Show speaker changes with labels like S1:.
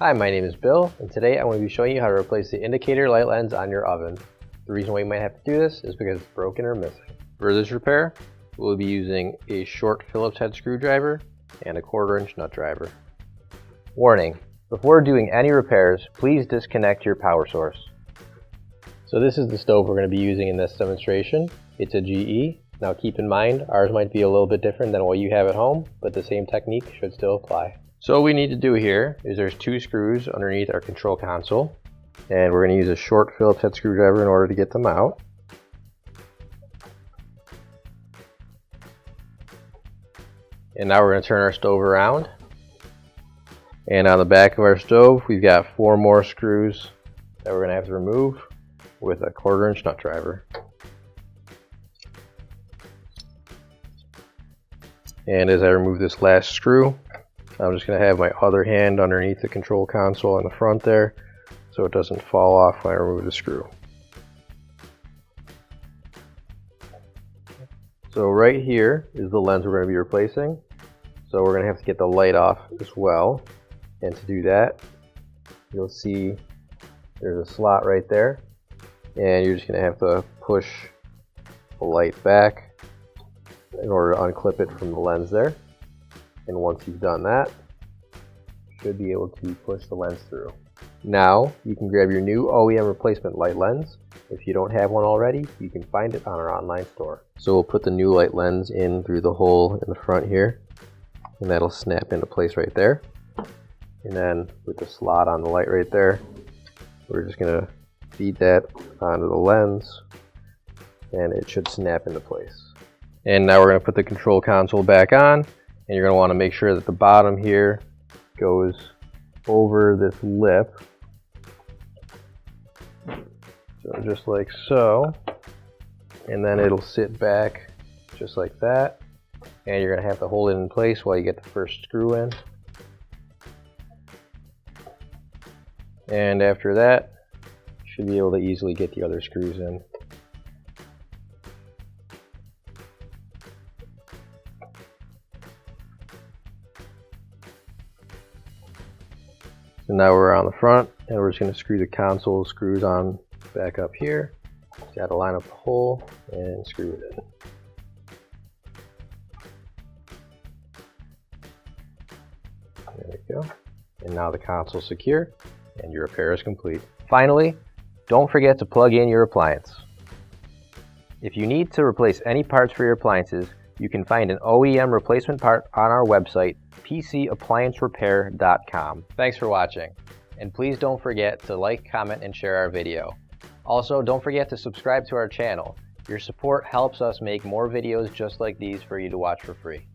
S1: Hi, my name is Bill, and today I'm going to be showing you how to replace the indicator light lens on your oven. The reason why you might have to do this is because it's broken or missing. For this repair, we'll be using a short Phillips head screwdriver and a 1/4 inch nut driver. Warning: before doing any repairs, please disconnect your power source. So this is the stove we're going to be using in this demonstration. It's a GE. Now keep in mind, ours might be a little bit different than what you have at home, but the same technique should still apply. So what we need to do here is there's 2 screws underneath our control console, and we're going to use a short Phillips head screwdriver in order to get them out. And now we're going to turn our stove around, and on the back of our stove we've got 4 more screws that we're going to have to remove with a 1/4 inch nut driver. And as I remove this last screw, I'm just going to have my other hand underneath the control console in the front there so it doesn't fall off when I remove the screw. So right here is the lens we're going to be replacing. So we're going to have to get the light off as well. And to do that, you'll see there's a slot right there. And you're just going to have to push the light back in order to unclip it from the lens there. And once you've done that, you should be able to push the lens through. Now you can grab your new OEM replacement light lens. If you don't have one already, you can find it on our online store. So we'll put the new light lens in through the hole in the front here, and that'll snap into place right there. And then with the slot on the light right there, we're just going to feed that onto the lens, and it should snap into place. And now we're going to put the control console back on, and you're going to want to make sure that the bottom here goes over this lip. So just like so. And then it'll sit back just like that. And you're going to have to hold it in place while you get the first screw in. And after that, you should be able to easily get the other screws in. So now we're on the front, and we're just going to screw the console screws on back up here. Just got to line up the hole and screw it in. There we go. And now the console's secure, and your repair is complete. Finally, don't forget to plug in your appliance. If you need to replace any parts for your appliances, you can find an OEM replacement part on our website, PCApplianceRepair.com. Thanks for watching, and please don't forget to like, comment, and share our video. Also, don't forget to subscribe to our channel. Your support helps us make more videos just like these for you to watch for free.